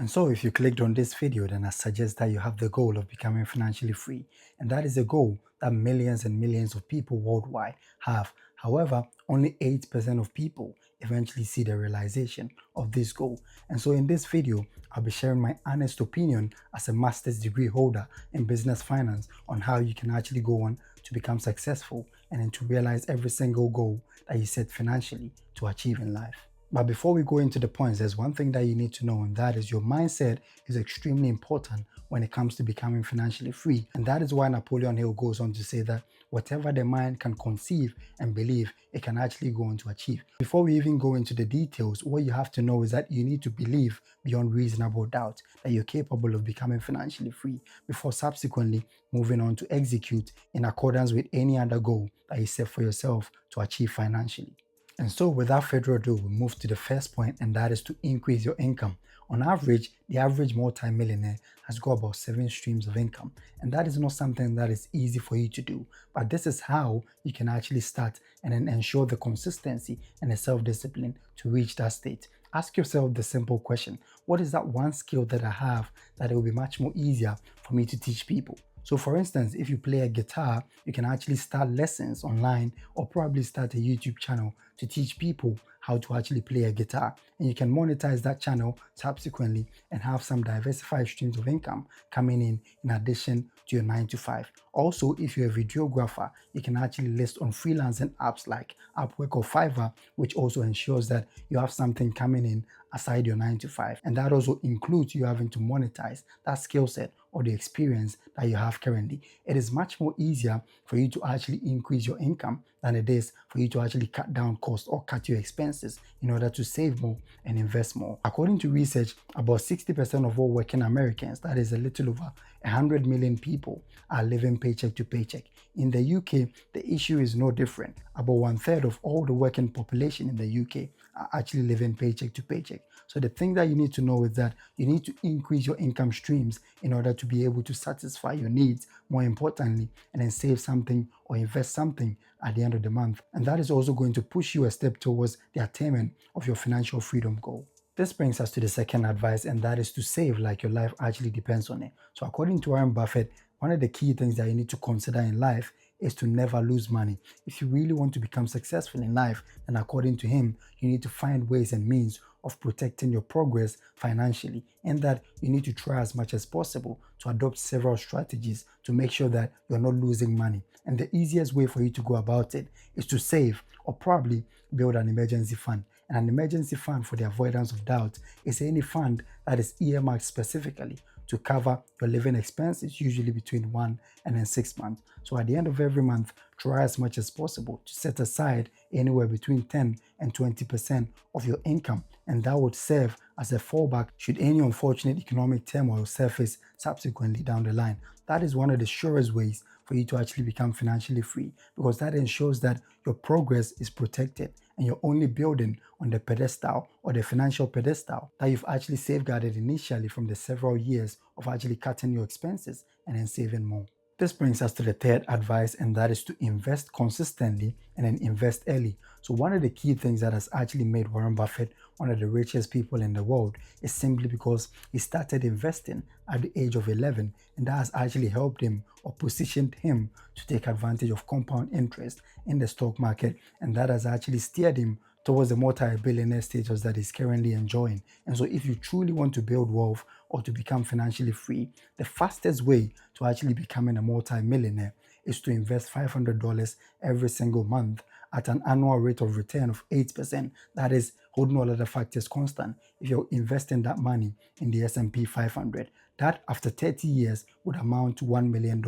And so if you clicked on this video, then I suggest that you have the goal of becoming financially free. And that is a goal that millions and millions of people worldwide have. However, only 8% of people eventually see the realization of this goal. And so in this video, I'll be sharing my honest opinion as a master's degree holder in business finance on how you can actually go on to become successful and then to realize every single goal that you set financially to achieve in life. But before we go into the points, there's one thing that you need to know, and that is your mindset is extremely important when it comes to becoming financially free. And that is why Napoleon Hill goes on to say that whatever the mind can conceive and believe, it can actually go on to achieve. Before we even go into the details, what you have to know is that you need to believe beyond reasonable doubt that you're capable of becoming financially free before subsequently moving on to execute in accordance with any other goal that you set for yourself to achieve financially. And so without further ado, we move to the first point, and that is to increase your income. On average, the average multi-millionaire has got about 7 streams of income. And that is not something that is easy for you to do. But this is how you can actually start and then ensure the consistency and the self-discipline to reach that state. Ask yourself the simple question: what is that one skill that I have that it will be much more easier for me to teach people? So for instance, if you play a guitar, you can actually start lessons online or probably start a YouTube channel to teach people how to actually play a guitar. And you can monetize that channel subsequently and have some diversified streams of income coming in addition to your 9 to 5. Also, if you're a videographer, you can actually list on freelancing apps like Upwork or Fiverr, which also ensures that you have something coming in aside your 9 to 5. And that also includes you having to monetize that skill set or the experience that you have currently. It is much more easier for you to actually increase your income than it is for you to actually cut down costs or cut your expenses in order to save more and invest more. According to research, about 60% of all working Americans, that is a little over 100 million people, are living paycheck to paycheck. In the UK, the issue is no different. About 1/3 of all the working population in the UK are actually living paycheck to paycheck. So the thing that you need to know is that you need to increase your income streams in order to be able to satisfy your needs, more importantly, and then save something or invest something at the end of the month. And that is also going to push you a step towards the attainment of your financial freedom goal. This brings us to the second advice, and that is to save like your life actually depends on it. So according to Warren Buffett, one of the key things that you need to consider in life is to never lose money. If you really want to become successful in life, then according to him, you need to find ways and means of protecting your progress financially, and that you need to try as much as possible to adopt several strategies to make sure that you're not losing money. And the easiest way for you to go about it is to save or probably build an emergency fund. And an emergency fund, for the avoidance of doubt, is any fund that is earmarked specifically to cover your living expenses, usually between 1 and then 6 months. So at the end of every month, try as much as possible to set aside anywhere between 10 and 20% of your income. And that would serve as a fallback should any unfortunate economic turmoil surface subsequently down the line. That is one of the surest ways for you to actually become financially free, because that ensures that your progress is protected and you're only building on the pedestal or the financial pedestal that you've actually safeguarded initially from the several years of actually cutting your expenses and then saving more. This brings us to the third advice, and that is to invest consistently and then invest early. So one of the key things that has actually made Warren Buffett one of the richest people in the world is simply because he started investing at the age of 11, and that has actually helped him or positioned him to take advantage of compound interest in the stock market, and that has actually steered him towards the multi-billionaire status that he's currently enjoying. And so if you truly want to build wealth or to become financially free, the fastest way to actually becoming a multi-millionaire is to invest $500 every single month at an annual rate of return of 8%. That is, holding all other factors constant. If you're investing that money in the S&P 500, that after 30 years would amount to $1 million.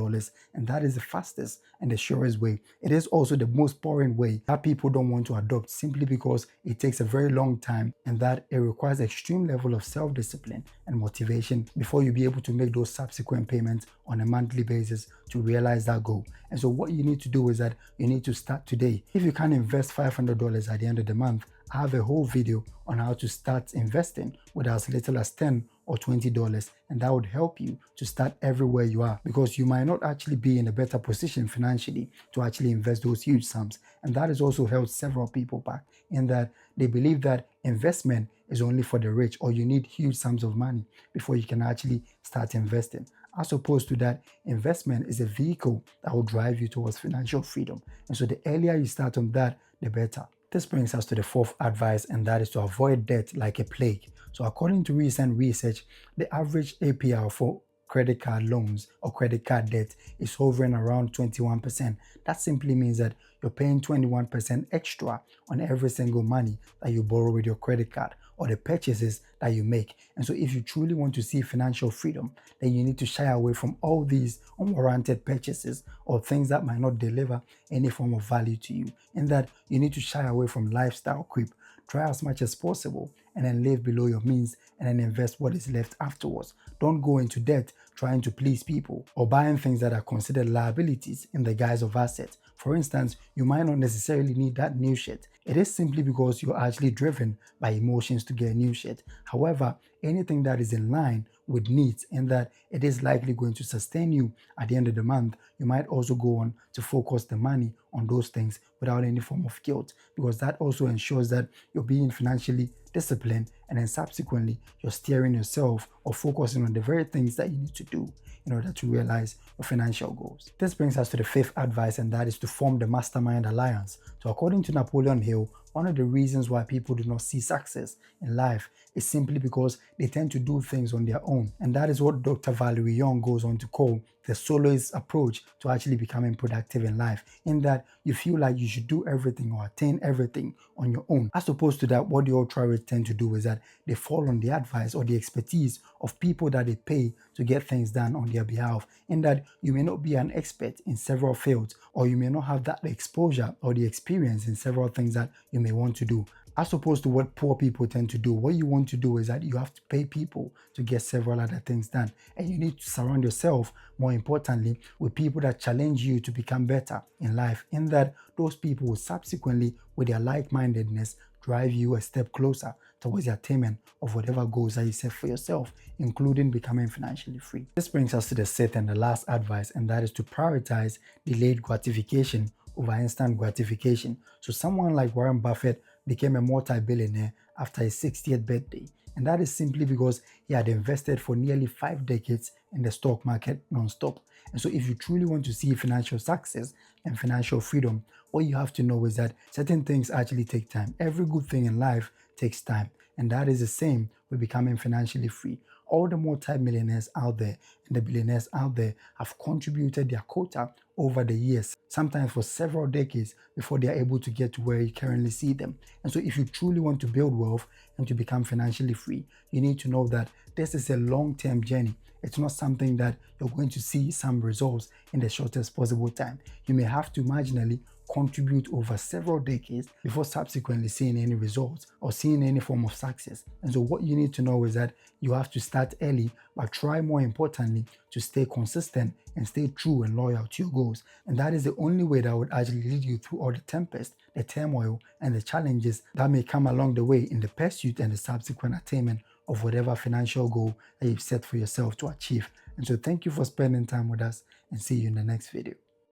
And that is the fastest and the surest way. It is also the most boring way that people don't want to adopt, simply because it takes a very long time and that it requires extreme level of self-discipline and motivation before you be able to make those subsequent payments on a monthly basis to realize that goal. And so what you need to do is that you need to start today. If you can't invest $500 at the end of the month, I have a whole video on how to start investing with as little as $10 or $20, and that would help you to start everywhere you are, because you might not actually be in a better position financially to actually invest those huge sums. And that has also held several people back, in that they believe that investment is only for the rich, or you need huge sums of money before you can actually start investing. As opposed to that, investment is a vehicle that will drive you towards financial freedom. And so the earlier you start on that, the better. This brings us to the fourth advice, and that is to avoid debt like a plague. So according to recent research, the average APR for credit card loans or credit card debt is hovering around 21%. That simply means that you're paying 21% extra on every single money that you borrow with your credit card, or the purchases that you make. And so if you truly want to see financial freedom, then you need to shy away from all these unwarranted purchases or things that might not deliver any form of value to you. In that, you need to shy away from lifestyle creep. Try as much as possible and then live below your means, and then invest what is left afterwards. Don't go into debt trying to please people or buying things that are considered liabilities in the guise of assets. For instance, you might not necessarily need that new shirt. It is simply because you're actually driven by emotions to get a new shirt. However, anything that is in line with needs and that it is likely going to sustain you at the end of the month, you might also go on to focus the money on those things without any form of guilt, because that also ensures that you're being financially disciplined, and then subsequently you're steering yourself or focusing on the very things that you need to do in order to realize your financial goals. This brings us to the fifth advice, and that is to form the mastermind alliance. So according to Napoleon Hill, one of the reasons why people do not see success in life is simply because they tend to do things on their own. And that is what Dr. Valerie Young goes on to call the soloist approach to actually becoming productive in life, in that you feel like you should do everything or attain everything on your own. As opposed to that, what the ultra-rich tend to do is that they fall on the advice or the expertise of people that they pay to get things done on their behalf, in that you may not be an expert in several fields, or you may not have that exposure or the experience in several things that you may want to do. As opposed to what poor people tend to do, what you want to do is that you have to pay people to get several other things done. And you need to surround yourself, more importantly, with people that challenge you to become better in life, in that those people will subsequently, with their like-mindedness, drive you a step closer towards the attainment of whatever goals that you set for yourself, including becoming financially free. This brings us to the sixth and the last advice, and that is to prioritize delayed gratification over instant gratification. So someone like Warren Buffett became a multi-billionaire after his 60th birthday. And that is simply because he had invested for nearly 5 decades in the stock market non-stop. And so if you truly want to see financial success and financial freedom, what you have to know is that certain things actually take time. Every good thing in life takes time. And that is the same with becoming financially free. All the multi-millionaires out there and the billionaires out there have contributed their quota over the years, sometimes for several decades, before they are able to get to where you currently see them. And so if you truly want to build wealth and to become financially free, you need to know that this is a long-term journey. It's not something that you're going to see some results in the shortest possible time. You may have to marginally contribute over several decades before subsequently seeing any results or seeing any form of success. And so what you need to know is that you have to start early, but try more importantly to stay consistent and stay true and loyal to your goals. And that is the only way that would actually lead you through all the tempest, the turmoil, and the challenges that may come along the way in the pursuit and the subsequent attainment of whatever financial goal that you've set for yourself to achieve. And so thank you for spending time with us, and see you in the next video.